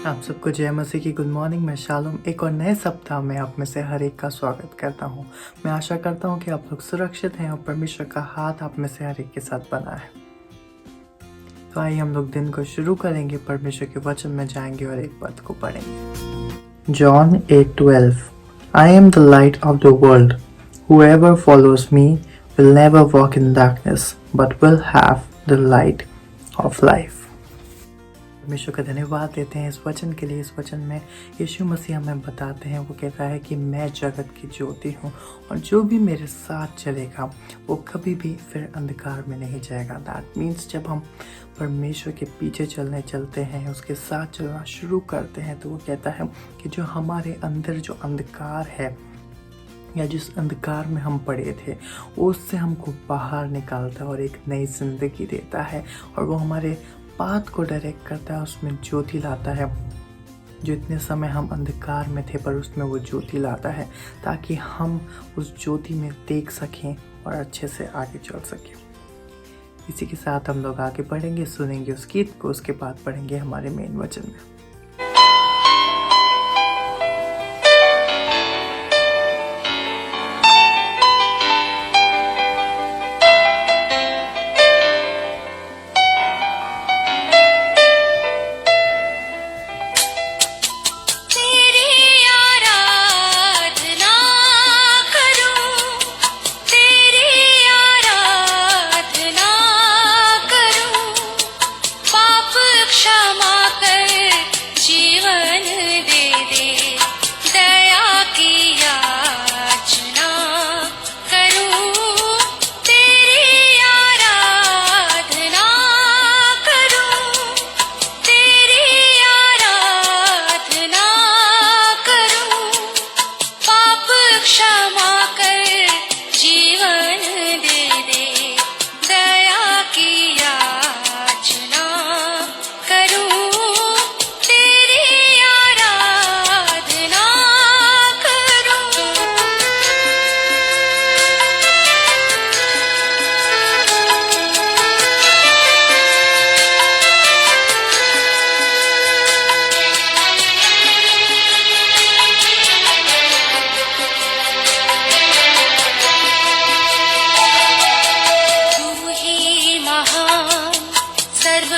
आप सबको जय मसीह की गुड मॉर्निंग। मैं शालूम एक और नए सप्ताह में आप में से हर एक का स्वागत करता हूं। मैं आशा करता हूं कि आप लोग सुरक्षित हैं और परमेश्वर का हाथ आप में से हर एक के साथ बना है। तो आइए हम लोग दिन को शुरू करेंगे, परमेश्वर के वचन में जाएंगे और एक पद को पढ़ेंगे। John 8:12 I am the light of the world. Whoever follows me will never walk in darkness but will have the light of life. परमेश्वर का धन्यवाद देते हैं इस वचन के लिए। इस वचन में यीशु मसीह हमें बताते हैं, वो कहता है कि मैं जगत की ज्योति हूँ और जो भी मेरे साथ चलेगा वो कभी भी फिर अंधकार में नहीं जाएगा। दैट मीन्स जब हम परमेश्वर के पीछे चलते हैं, उसके साथ चलना शुरू करते हैं, तो वो कहता है कि जो हमारे अंदर जो अंधकार है या जिस अंधकार में हम पड़े थे वो उससे हमको बाहर निकालता है और एक नई जिंदगी देता है और वो हमारे पाथ को डायरेक्ट करता है, उसमें ज्योति लाता है। जो इतने समय हम अंधकार में थे पर उसमें वो ज्योति लाता है ताकि हम उस ज्योति में देख सकें और अच्छे से आगे चल सकें। इसी के साथ हम लोग आगे बढ़ेंगे, सुनेंगे उस गीत को, उसके बाद पढ़ेंगे हमारे मेन वचन में।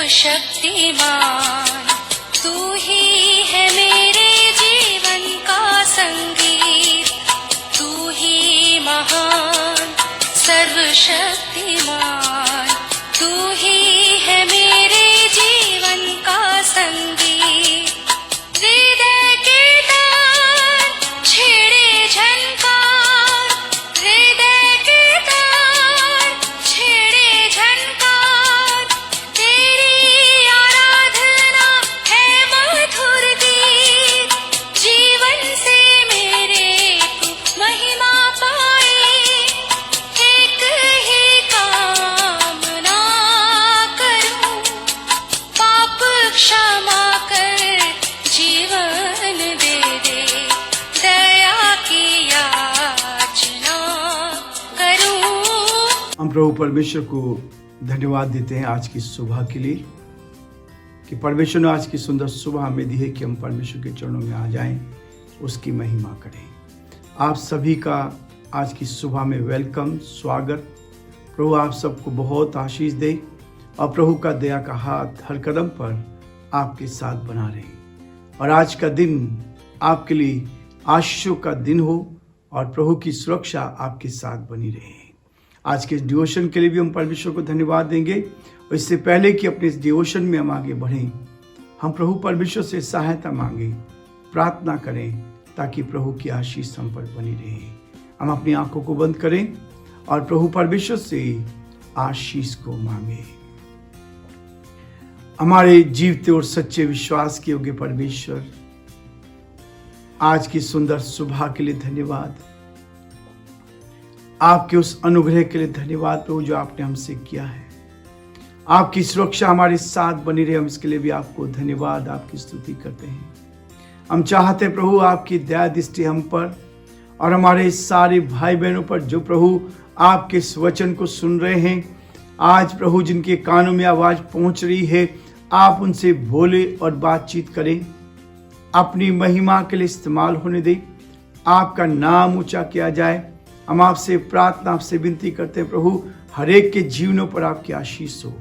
शक्तिमान तू ही है मेरे जीवन का संगीत, तू ही महान सर्वशक्तिमान, तू ही है मेरे जीवन का संगीत। हृदय के तार छेड़े झनकार, हृदय के तार छेड़े झनकार, तेरी आराधना है मधुर गीत। जीवन से मेरे तू महिमा पाए, एक ही कामना करूं, पाप क्षमा कर जीवन दे दे, दया की याचना करूं। हम प्रभु परमेश्वर को धन्यवाद देते हैं आज की सुबह के लिए कि परमेश्वर ने आज की सुंदर सुबह हमें दी है कि हम परमेश्वर के चरणों में आ जाएं, उसकी महिमा करें। आप सभी का आज की सुबह में वेलकम, स्वागत। प्रभु आप सबको बहुत आशीष दे और प्रभु का दया का हाथ हर कदम पर आपके साथ बना रहे और आज का दिन आपके लिए आशीषों का दिन हो और प्रभु की सुरक्षा आपके साथ बनी रहे। आज के इस डिवोशन के लिए भी हम परमेश्वर को धन्यवाद देंगे और इससे पहले कि अपने इस डिवोशन में हम आगे बढ़ें, हम प्रभु परमेश्वर से सहायता मांगें, प्रार्थना करें ताकि प्रभु की आशीष हम पर बनी रहे। हम अपनी आंखों को बंद करें और प्रभु परमेश्वर से आशीष को मांगे। हमारे जीवते और सच्चे विश्वास के योग्य परमेश्वर, आज की सुंदर सुबह के लिए धन्यवाद। आपके उस अनुग्रह के लिए धन्यवाद प्रभु जो आपने हमसे किया है। आपकी सुरक्षा हमारे साथ बनी रहे, हम इसके लिए भी आपको धन्यवाद, आपकी स्तुति करते हैं। हम चाहते हैं प्रभु आपकी दया दृष्टि हम पर और हमारे सारे भाई बहनों पर जो प्रभु आपके इस वचन को सुन रहे हैं। आज प्रभु जिनके कानों में आवाज पहुंच रही है, आप उनसे बोले और बातचीत करें। अपनी महिमा के लिए इस्तेमाल होने दे, आपका नाम ऊंचा किया जाए। हम आपसे प्रार्थना, आपसे विनती करते हैं प्रभु, हर एक के जीवनों पर आपकी आशीष हो।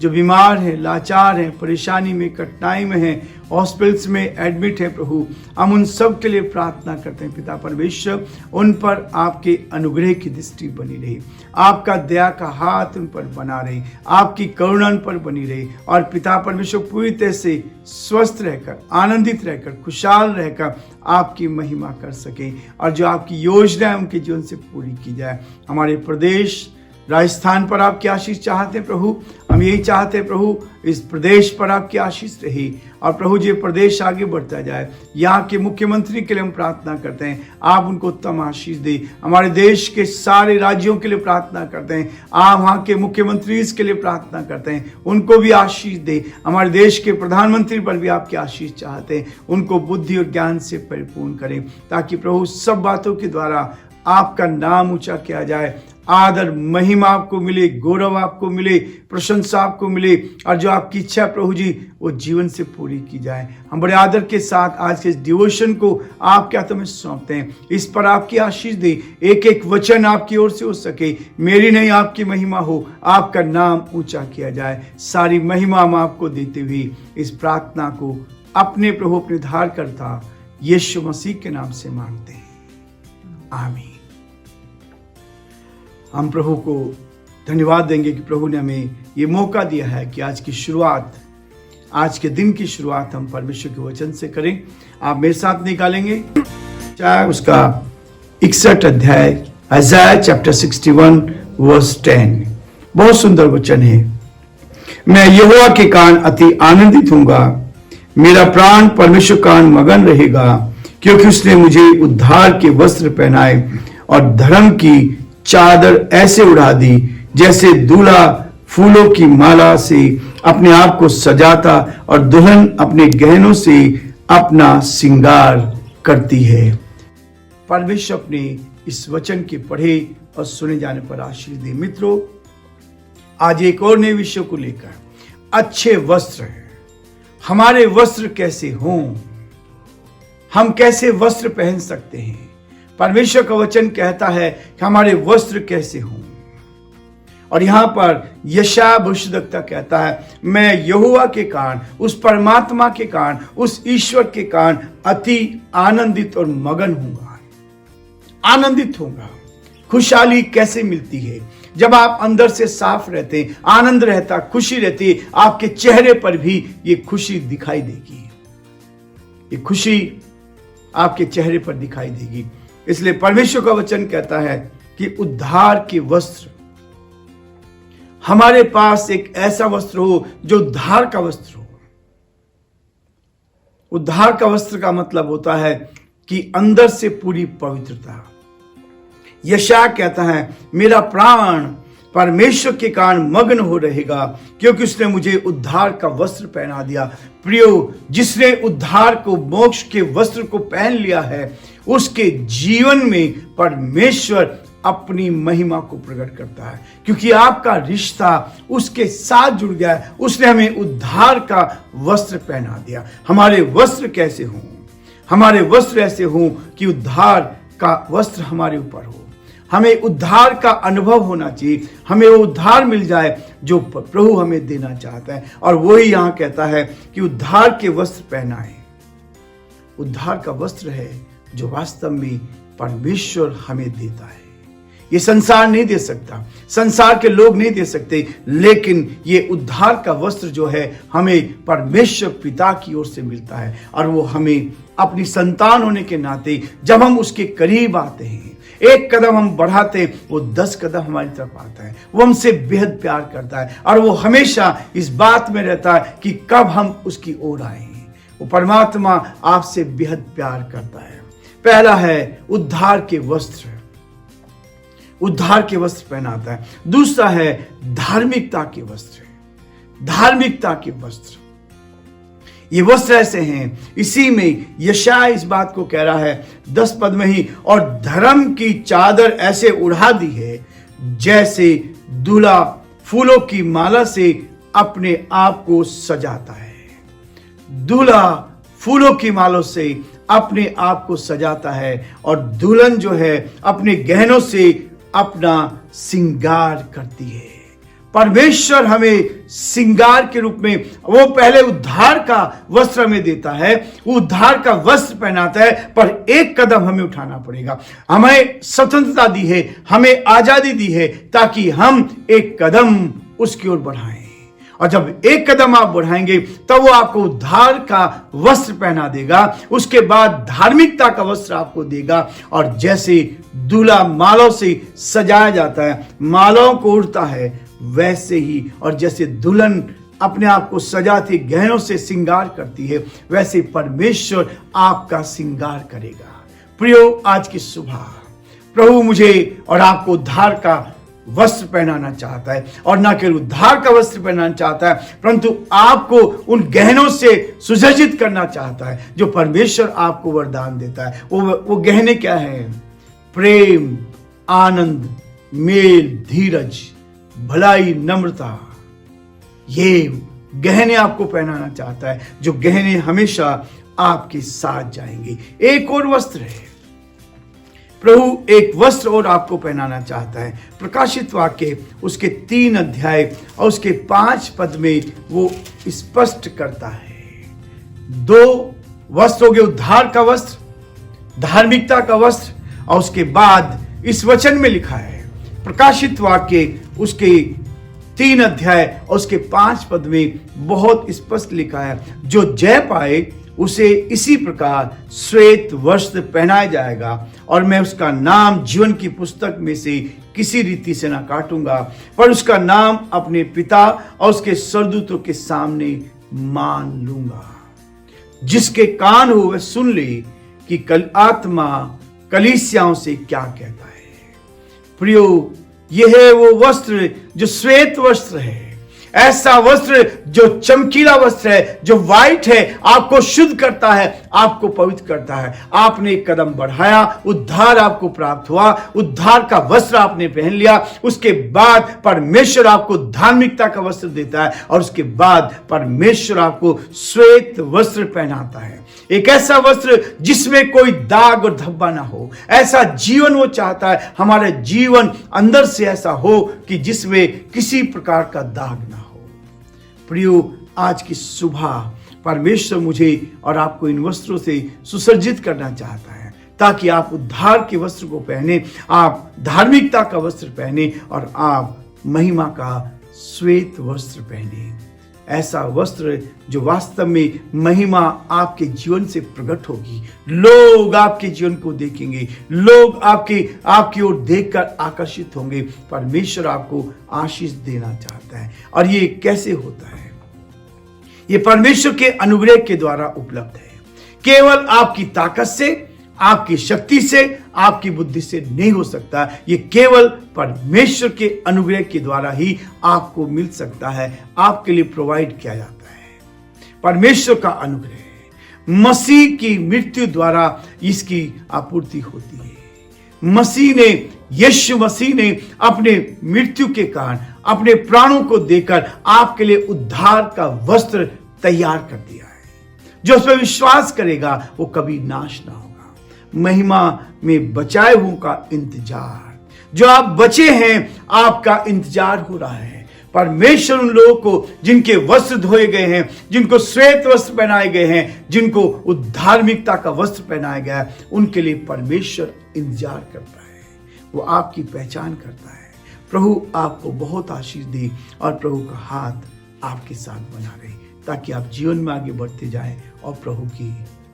जो बीमार हैं, लाचार हैं, परेशानी में, कठिनाई में हैं, हॉस्पिटल्स में एडमिट है प्रभु, हम उन सब के लिए प्रार्थना करते हैं पिता परमेश्वर, उन पर आपके अनुग्रह की दृष्टि बनी रही, आपका दया का हाथ उन पर बना रहे, आपकी करुणा उन पर बनी रही, और पिता परमेश्वर पूरी तरह से स्वस्थ रहकर, आनंदित रहकर, खुशहाल रहकर आपकी महिमा कर सके, और जो आपकी योजना है उनके जीवन से पूरी की जाए। हमारे प्रदेश राजस्थान पर आपकी आशीष चाहते हैं प्रभु, हम यही चाहते हैं प्रभु, इस प्रदेश पर आपकी आशीष रही, और प्रभु जी प्रदेश आगे बढ़ता जाए। यहाँ के मुख्यमंत्री के लिए हम प्रार्थना करते हैं, आप उनको उत्तम आशीष दे। हमारे देश के सारे राज्यों के लिए प्रार्थना करते हैं, आप वहाँ के मुख्यमंत्री के लिए प्रार्थना करते हैं, उनको भी आशीष दे। हमारे देश के प्रधानमंत्री पर भी आपकी आशीष चाहते हैं, उनको बुद्धि और ज्ञान से परिपूर्ण करें, ताकि प्रभु सब बातों के द्वारा आपका नाम ऊंचा किया जाए, आदर महिमा आपको मिले, गौरव आपको मिले, प्रशंसा आपको मिले, और जो आपकी इच्छा प्रभु जी वो जीवन से पूरी की जाए। हम बड़े आदर के साथ आज के इस डिवोशन को आपके हाथों में सौंपते हैं, इस पर आपकी आशीष दे, एक एक वचन आपकी ओर से हो सके, मेरी नहीं आपकी महिमा हो, आपका नाम ऊंचा किया जाए। सारी महिमा हम आपको देते हुए इस प्रार्थना को अपने प्रभु, अपने धारकर्ता यीशु मसीह के नाम से मांगते हैं, आमीन। हम प्रभु को धन्यवाद देंगे कि प्रभु ने हमें ये मौका दिया है कि आज की शुरुआत, आज के दिन की शुरुआत हम परमेश्वर के वचन से करें। आप मेरे साथ निकालेंगे चाहे उसका 61 अध्याय, आइज़ाया चैप्टर 61 वर्स 10। बहुत सुंदर वचन है। मैं यहोवा के कारण अति आनंदित होऊंगा, मेरा प्राण परमेश्वर का मगन रहेगा, क्योंकि उसने मुझे उद्धार के वस्त्र पहनाए और धर्म की चादर ऐसे उड़ा दी, जैसे दूल्हा फूलों की माला से अपने आप को सजाता और दुल्हन अपने गहनों से अपना श्रृंगार करती है। परमेश्वर अपने इस वचन के पढ़े और सुने जाने पर आशीष दे। मित्रों, आज एक और नए विषय को लेकर, अच्छे वस्त्र है। हमारे वस्त्र कैसे हों, हम कैसे वस्त्र पहन सकते हैं। परमेश्वर का वचन कहता है कि हमारे वस्त्र कैसे हों, और यहां पर यशायाह भविष्यद्वक्ता कहता है, मैं यहोवा के कारण, उस परमात्मा के कारण, उस ईश्वर के कारण अति आनंदित और मगन होऊंगा, आनंदित होगा। खुशहाली कैसे मिलती है? जब आप अंदर से साफ रहते हैं, आनंद रहता, खुशी रहती है, आपके चेहरे पर भी ये खुशी दिखाई देगी, ये खुशी आपके चेहरे पर दिखाई देगी। इसलिए परमेश्वर का वचन कहता है कि उद्धार के वस्त्र, हमारे पास एक ऐसा वस्त्र हो जो उद्धार का वस्त्र हो। उद्धार का वस्त्र का मतलब होता है कि अंदर से पूरी पवित्रता। यशायाह कहता है, मेरा प्राण परमेश्वर के कारण मग्न हो रहेगा, क्योंकि उसने मुझे उद्धार का वस्त्र पहना दिया। प्रियो, जिसने उद्धार को, मोक्ष के वस्त्र को पहन लिया है, उसके जीवन में परमेश्वर अपनी महिमा को प्रकट करता है, क्योंकि आपका रिश्ता उसके साथ जुड़ गया है। उसने हमें उद्धार का वस्त्र पहना दिया। हमारे वस्त्र कैसे हों? हमारे वस्त्र ऐसे हों कि उद्धार का वस्त्र हमारे ऊपर हो। हमें उद्धार का अनुभव होना चाहिए, हमें वो उद्धार मिल जाए जो प्रभु हमें देना चाहता है। और वही यहां कहता है कि उद्धार के वस्त्र पहनाएं। उद्धार का वस्त्र है जो वास्तव में परमेश्वर हमें देता है। ये संसार नहीं दे सकता, संसार के लोग नहीं दे सकते, लेकिन ये उद्धार का वस्त्र जो है हमें परमेश्वर पिता की ओर से मिलता है। और वो हमें अपनी संतान होने के नाते जब हम उसके करीब आते हैं, एक कदम हम बढ़ाते, वो 10 कदम हमारी तरफ आता है। वो हमसे बेहद प्यार करता है, और वो हमेशा इस बात में रहता है कि कब हम उसकी ओर आए। वो परमात्मा आपसे बेहद प्यार करता है। पहला है उद्धार के वस्त्र, उद्धार के वस्त्र पहनाता है। दूसरा है धार्मिकता के वस्त्र, धार्मिकता के वस्त्र। ये वस्त्र ऐसे हैं, इसी में यशायाह इस बात को कह रहा है 10 पद में ही, और धर्म की चादर ऐसे उड़ा दी है, जैसे दूल्हा फूलों की माला से अपने आप को सजाता है। दूल्हा फूलों की मालों से अपने आप को सजाता है और दुल्हन जो है अपने गहनों से अपना श्रृंगार करती है। परमेश्वर हमें श्रृंगार के रूप में वो पहले उद्धार का वस्त्र हमें देता है, वो उद्धार का वस्त्र पहनाता है, पर एक कदम हमें उठाना पड़ेगा। हमें स्वतंत्रता दी है, हमें आजादी दी है, ताकि हम एक कदम उसकी ओर बढ़ाएं। और जब एक कदम आप बढ़ाएंगे तब वो आपको उद्धार का वस्त्र पहना देगा, उसके बाद धार्मिकता का वस्त्र आपको देगा। और जैसे दूल्हा मालों से सजाया जाता है, मालों को उड़ता है, वैसे ही और जैसे दुल्हन अपने आप को सजाती गहनों से श्रृंगार करती है, वैसे परमेश्वर आपका श्रृंगार करेगा। प्रियो, आज की सुबह प्रभु मुझे और आपको उद्धार का वस्त्र पहनाना चाहता है, और न केवल उद्धार का वस्त्र पहनाना चाहता है, परंतु आपको उन गहनों से सुसज्जित करना चाहता है जो परमेश्वर आपको वरदान देता है। वो गहने क्या है? प्रेम, आनंद, मेल, धीरज, भलाई, नम्रता। ये गहने आपको पहनाना चाहता है, जो गहने हमेशा आपके साथ जाएंगे। एक और वस्त्र है, प्रभु एक वस्त्र और आपको पहनाना चाहता है। प्रकाशित वाक्य उसके 3 अध्याय और उसके 5 पद में वो स्पष्ट करता है। 2 वस्त्र हो गए, उद्धार का वस्त्र, धार्मिकता का वस्त्र, और उसके बाद इस वचन में लिखा है, प्रकाशित वाक्य उसके 3 अध्याय और उसके 5 पद में बहुत स्पष्ट लिखा है, जो जय पाए उसे इसी प्रकार श्वेत वस्त्र पहनाया जाएगा, और मैं उसका नाम जीवन की पुस्तक में से किसी रीति से ना काटूंगा, पर उसका नाम अपने पिता और उसके स्वर्गदूतों के सामने मान लूंगा। जिसके कान हो वह सुन ले कि कल आत्मा कलीसियाओं से क्या कहता है। प्रियो, यह है वो वस्त्र जो श्वेत वस्त्र है, ऐसा वस्त्र जो चमकीला वस्त्र है, जो वाइट है, आपको शुद्ध करता है, आपको पवित्र करता है। आपने एक कदम बढ़ाया, उद्धार आपको प्राप्त हुआ, उद्धार का वस्त्र आपने पहन लिया, उसके बाद परमेश्वर आपको धार्मिकता का वस्त्र देता है, और उसके बाद परमेश्वर आपको श्वेत वस्त्र पहनाता है। एक ऐसा वस्त्र जिसमें कोई दाग और धब्बा ना हो। ऐसा जीवन वो चाहता है, हमारा जीवन अंदर से ऐसा हो कि जिसमें किसी प्रकार का दाग ना हो। प्रियो, आज की सुबह परमेश्वर मुझे और आपको इन वस्त्रों से सुसज्जित करना चाहता है, ताकि आप उद्धार के वस्त्र को पहने, आप धार्मिकता का वस्त्र पहने, और आप महिमा का श्वेत वस्त्र पहने। ऐसा वस्त्र जो वास्तव में महिमा आपके जीवन से प्रकट होगी। लोग आपके जीवन को देखेंगे, लोग आपकी ओर देखकर आकर्षित होंगे। परमेश्वर आपको आशीष देना चाहता है, और ये कैसे होता है? ये परमेश्वर के अनुग्रह के द्वारा उपलब्ध है। केवल आपकी ताकत से, आपकी शक्ति से, आपकी बुद्धि से नहीं हो सकता। ये केवल परमेश्वर के अनुग्रह के द्वारा ही आपको मिल सकता है, आपके लिए प्रोवाइड किया जाता है। परमेश्वर का अनुग्रह, मसीह की मृत्यु द्वारा इसकी आपूर्ति होती है। यीशु मसीह ने अपने मृत्यु के कारण अपने प्राणों को देकर आपके लिए उद्धार का वस्त्र तैयार कर दिया है। जो उस पर विश्वास करेगा वो कभी नाश ना होगा। महिमा में बचाए हुओं का इंतजार, जो आप बचे हैं, आपका इंतजार हो रहा है। परमेश्वर उन लोगों को जिनके वस्त्र धोए गए हैं, जिनको श्वेत वस्त्र पहनाए गए हैं, जिनको उद्धार्मिकता का वस्त्र पहनाया गया है, उनके लिए परमेश्वर इंतजार करता है। वो आपकी पहचान करता है। प्रभु आपको बहुत आशीष दे, और प्रभु का हाथ आपके साथ बना रहे, ताकि आप जीवन में आगे बढ़ते जाएं और प्रभु की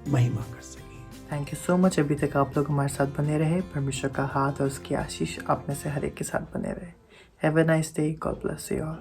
महिमा कर सकें। Thank you so much. अभी तक आप लोग हमारे साथ बने रहे। परमेश्वर का हाथ और उसकी आशीष आप में से हर एक के साथ बने रहे। Have a nice day. God bless you all.